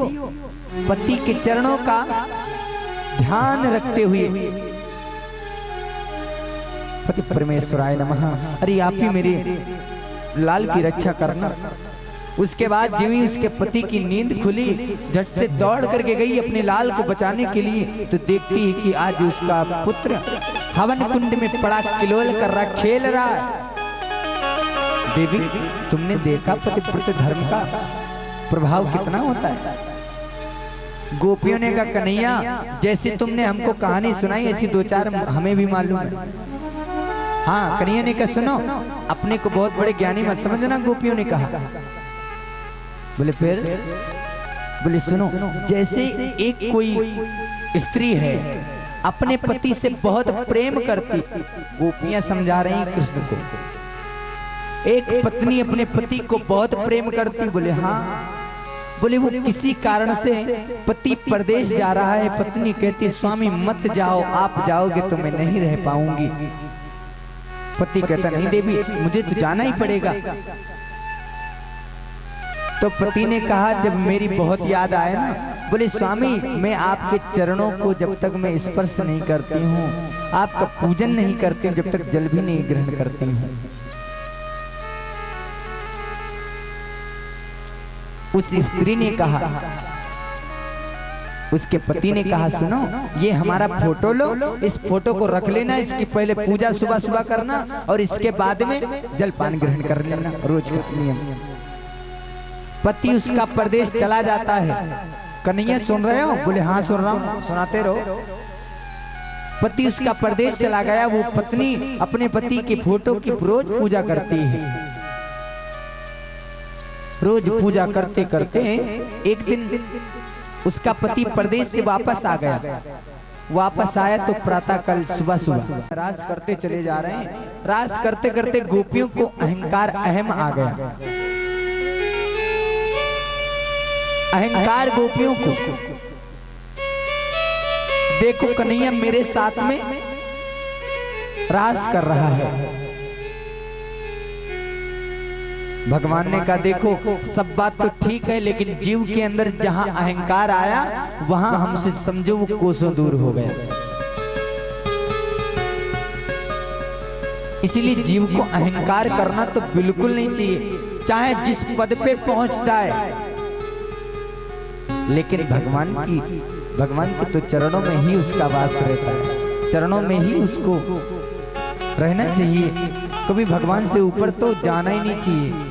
हो, पति के चरणों का ध्यान रखते हुए पति परमेश्वराय नमः, अरे आप ही मेरे लाल की रक्षा करना। उसके बाद जो ही उसके पति की नींद खुली, झट से दौड़ करके गई अपने लाल को बचाने के लिए, तो देखती है कि आज उसका पुत्र हवन कुंड में पड़ा किलोल कर रहा, खेल रहा है। देवी, तुमने देखा पतिव्रत धर्म का प्रभाव कितना होता है। गोपियों ने कहा कन्हैया, जैसे तुमने हमको कहानी सुनाई ऐसी दो चार हमें भी मालूम है। हाँ, कन्हैया ने कहा सुनो, अपने को बहुत बड़े ज्ञानी मत समझना। गोपियों ने कहा, बोले फिर? बोले सुनो, जैसे एक कोई स्त्री है अपने पति से बहुत प्रेम करती, गोपियां समझा रही कृष्ण को, एक पत्नी अपने पति को बहुत प्रेम करती। बोले हाँ। बोले वो किसी कारण से पति परदेश जा रहा है, पत्नी कहती स्वामी मत जाओ, आप जाओगे तो मैं नहीं रह पाऊंगी। पति कहता नहीं देवी, मुझे तो जाना ही पड़ेगा। तो पति ने कहा जब मेरी बहुत याद आए ना, बोले स्वामी मैं आपके चरणों को जब तक मैं स्पर्श नहीं करती हूँ, आपका पूजन नहीं करती हूँ, जब तक जल भी नहीं ग्रहण करती हूँ। उस स्त्री ने कहा, उसके पति ने कहा सुनो, ये हमारा फोटो लो, इस फोटो को रख लेना, इसकी पहले पूजा सुबह सुबह करना और इसके बाद में जलपान ग्रहण कर लेना, रोज का नियम। पति उसका परदेश चला जाता है। कन्हैया सुन रहे हो? बोले हाँ सुन रहा हूँ, सुनाते रहो। पति उसका परदेश चला गया, वो पत्नी अपने पति की फोटो की रोज पूजा करती है। रोज पूजा करते करते एक दिन उसका पति परदेश से वापस आ गया। वापस आया तो प्रातः कल सुबह सुबह रास करते चले जा रहे हैं। रास करते करते गोपियों को अहंकार अहम आ गया। अहंकार गोपियों को, देखो कन्हैया मेरे साथ में रास कर रहा है। भगवान ने कहा देखो सब बात तो ठीक है, लेकिन जीव के अंदर जहां अहंकार आया वहां हमसे समझो वो कोसों दूर हो गया। इसीलिए जीव को अहंकार करना तो बिल्कुल नहीं चाहिए, चाहे जिस पद पे पहुंचता है। लेकिन भगवान के तो चरणों में ही उसका वास रहता है, चरणों में ही उसको रहना चाहिए। कभी भगवान से ऊपर तो जाना ही नहीं चाहिए।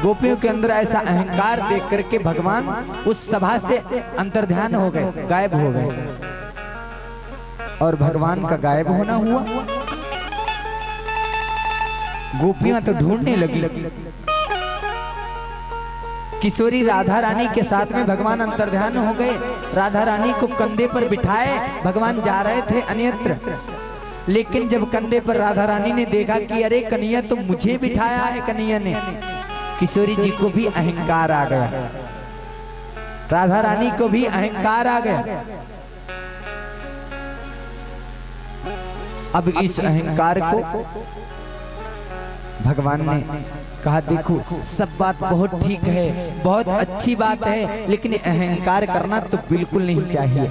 गोपियों के अंदर ऐसा अहंकार देख करके भगवान उस सभा से अंतर्ध्यान हो गए, गायब हो गए। और भगवान का गायब होना हुआ, गोपियां तो ढूंढने लगी। किशोरी राधा रानी के साथ में भगवान अंतर्ध्यान हो गए। राधा रानी को कंधे पर बिठाए भगवान जा रहे थे अन्यत्र, लेकिन जब कंधे पर राधा रानी ने देखा कि अरे कन्हैया तो मुझे बिठाया है, कन्हैया ने, किशोरी जी को भी अहंकार आ गया, राधा रानी को भी अहंकार आ गया। अब इस अहंकार को भगवान ने कहा देखो सब बात बहुत ठीक है, बहुत अच्छी बात है, लेकिन अहंकार करना तो बिल्कुल नहीं चाहिए।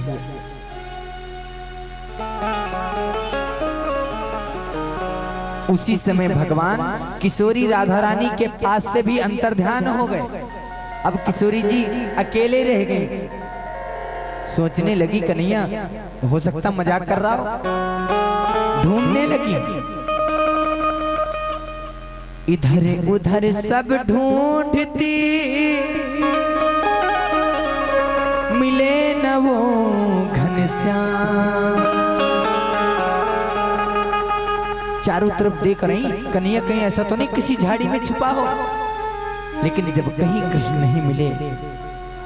उसी समय भगवान किशोरी राधा रानी के पास से भी अंतर्ध्यान हो गए। अब किशोरी जी अकेले रह गए। सोचने लगी कन्हैया हो सकता मजाक कर रहा हो, ढूंढने लगी। इधर उधर सब ढूंढती, मिले न वो घनश्याम। चारों तरफ देख रही कन्हैया, कहीं ऐसा तो नहीं किसी झाड़ी में छुपा हो। लेकिन जब कहीं कृष्ण नहीं मिले,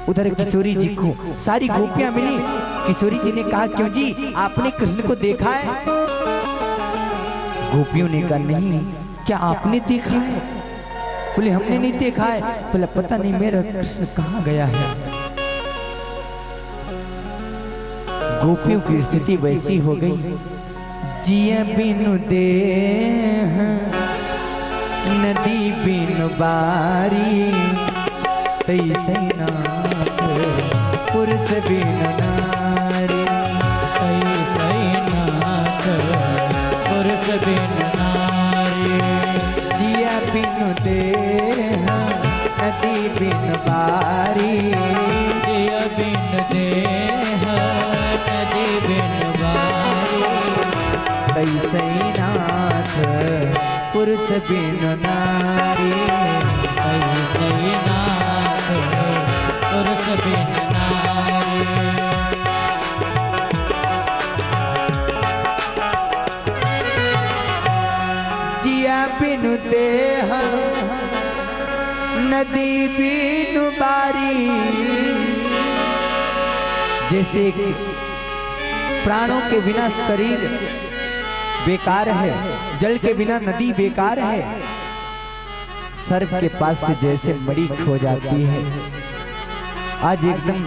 उधर किशोरी जी को सारी गोपियां मिली। किशोरी जी ने कहा क्यों जी आपने कृष्ण को देखा है? गोपियों ने कहा नहीं, क्या आपने देखा है? बोले हमने नहीं देखा है। बोले पता नहीं मेरा कृष्ण कहाँ गया है। गोपियों की स्थिति वैसी हो गई, जिए बिनु देह नदी बिन बारी तैसे नाथ पुरुष बिन नारी तैसे नाथ पुरुष बिन नारी जिया बिन देह नदी बिन बारी जिया बिन देह नदी बिन बारी तैसे नाथ पुरुष बिन नारी तैसे नाथ पुरुष बिन नारी जिया बिनु देह नदी बिनु बारी। जैसे प्राणों के बिना शरीर बेकार है, जल के बिना नदी बेकार है, सर्प के पास से जैसे मणि खो जाती है, आज एकदम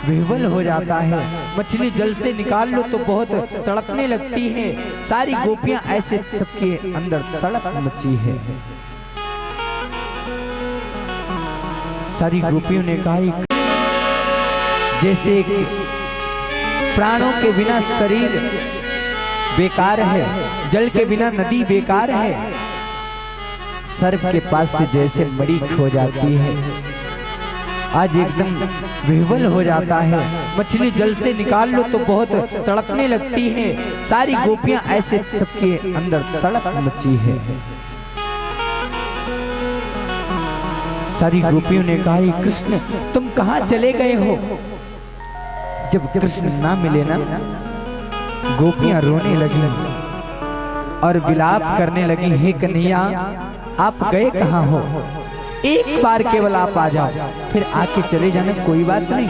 विह्वल हो जाता है। मछली जल से निकाल लो तो बहुत तड़पने लगती है। सारी गोपियां ऐसे सबके अंदर तड़प मची है। सारी गोपियों ने कहा जैसे प्राणों के बिना शरीर बेकार है, जल के बिना नदी बेकार है, सर्प के पास से जैसे मणि खो जाती है, आज एकदम विह्वल हो जाता है। मछली जल से निकाल लो तो बहुत तड़पने लगती है। सारी गोपियां ऐसे सबके अंदर तड़प मची है। सारी गोपियों ने कहा कृष्ण तुम कहां चले गए हो। जब कृष्ण ना मिले ना, गोपियां रोने लगी और विलाप करने लगी, हे कन्हैया आप गए कहां हो, एक बार केवल आप आ जाओ, फिर आके चले जाना, कोई बात नहीं।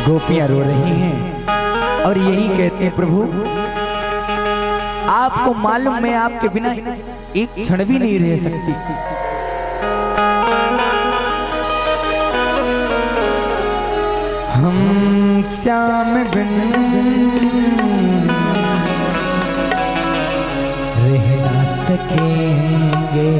गोपियां रो रही हैं और यही कहते हैं प्रभु आपको मालूम मैं आपके बिना एक क्षण भी नहीं रह सकती। हम श्याम बिन रह ना सकेंगे।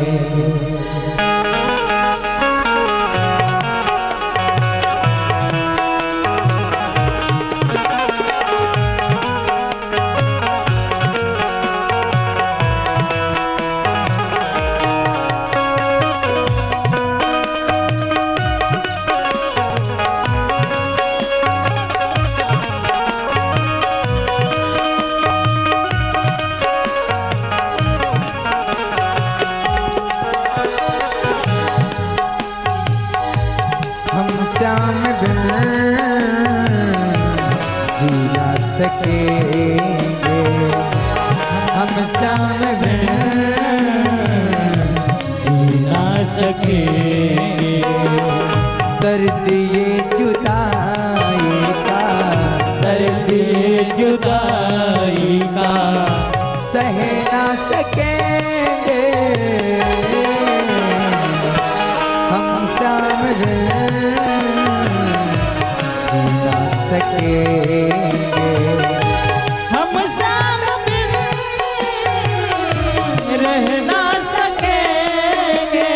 श्याम बिन जी ना सकेंगे, हम श्याम बिन जी ना सकेंगे। दर्द ये जुदाई का, दर्द ये जुदाई का सह ना सकेंगे, हम श्याम बिन सकेंगे। हम श्याम बिन रह ना सकेंगे।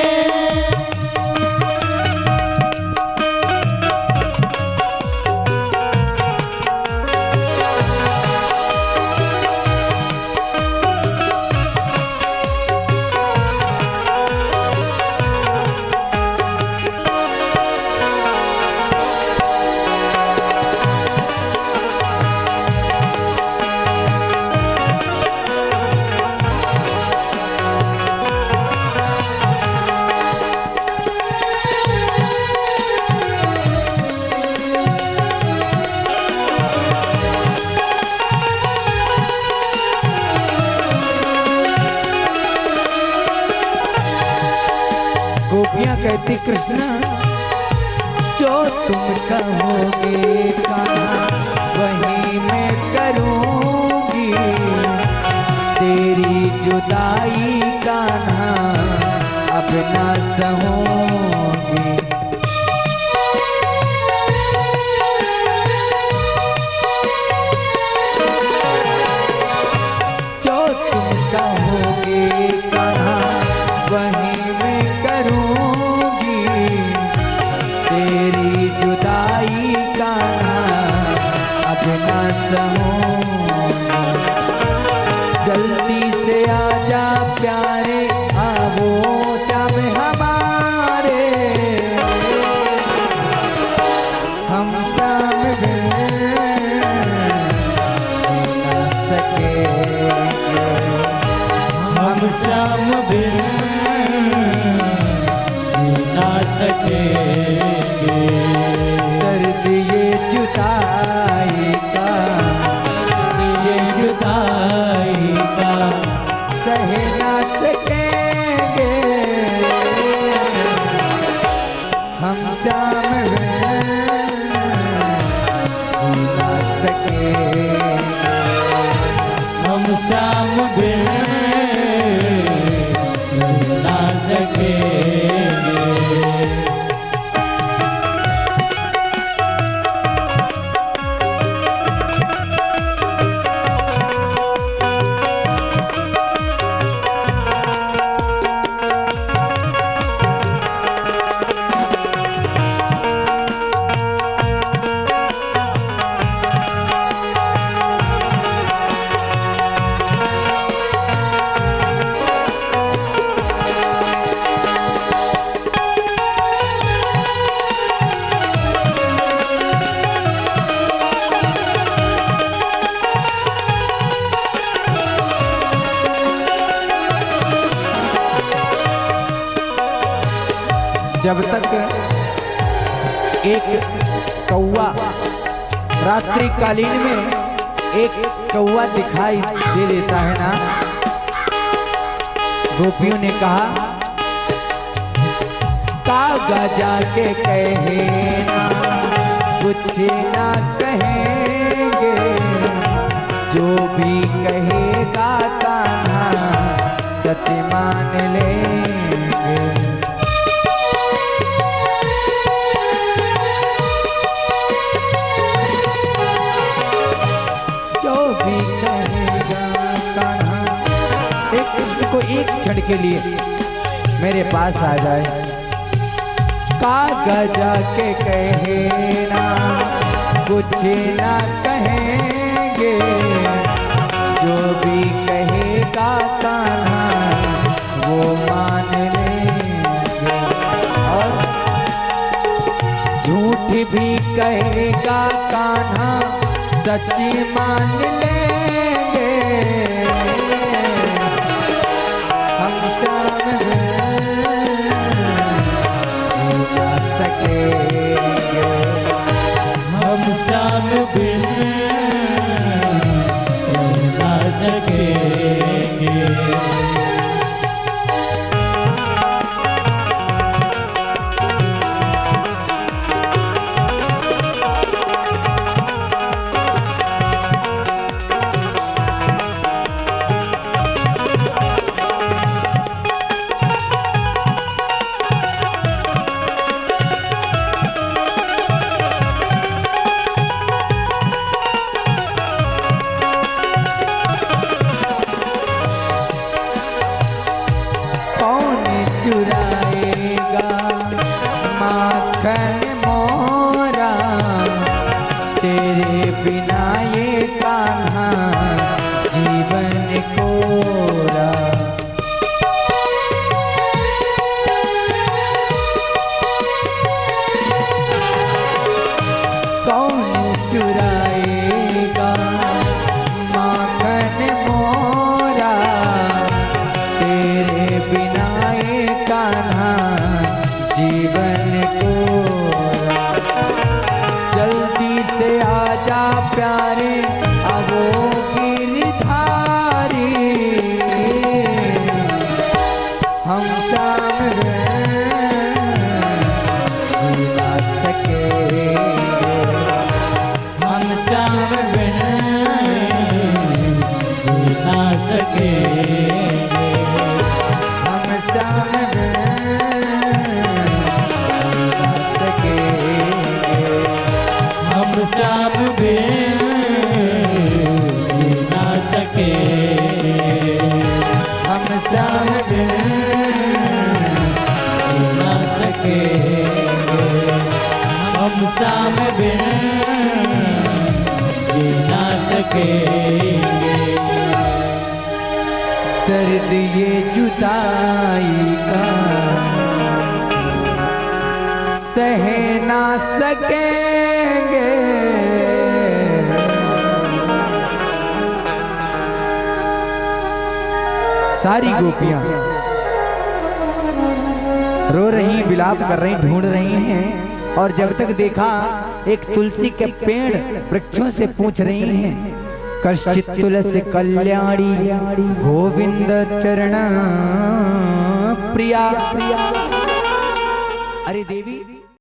गोपियां कहती कृष्ण जो तुम कहोगे कहाँ वही मैं करूँगी, तेरी जुदाई का ना अब ना सहूँगी। जो तुम कहोगे श्याम बिन जी ना सकेंगे। दर्द ये जुदाई का, ये जुदाई का सह ना सकेंगे हम जाम जी ना सकेंगे। हम श्याम बिन ना सकेंगे। जब तक एक कौवा रात्रिकालीन में एक कौवा दिखाई दे देता है ना, गोपियों ने कहा कागा जाके कहे ना कुछ ना कहेंगे, जो भी कहेगा कान्हा सत्य मान लेंगे। को एक क्षण के लिए मेरे पास आ जाए, कागज के कहे ना कुछ ना कहेंगे, जो भी कहेगा कान्हा वो मान लेंगे, और झूठ भी कहेगा कान्हा सच्ची मान लेंगे। हम श्याम बिन ना सकेंगे। चुराएगा माखन मोरा, तेरे बिना ये कान्हा जीवन कोरा। कौन चुराएगा माखन मोरा, तेरे बिना कान्हा जीवन को। जल्दी से आजा प्यारे आवो गिरधारी, हम श्याम जी ना सके। हम श्याम बिन जी ना सके। हम श्याम हम श्याम बिन जी ना सके। हम श्याम बिन जी ना सके। हम श्याम बिन जी ना सके। दर्द ये जुदाई का सह ना सकेंगे, सारी गोपियां रो रही, विलाप कर रही, ढूंढ रही हैं। और जब तक देखा एक तुलसी के पेड़ वृक्षों से पूछ रही हैं, कश्चित तुलसी कल्याणी गोविंद चरण प्रिया। अरे देवी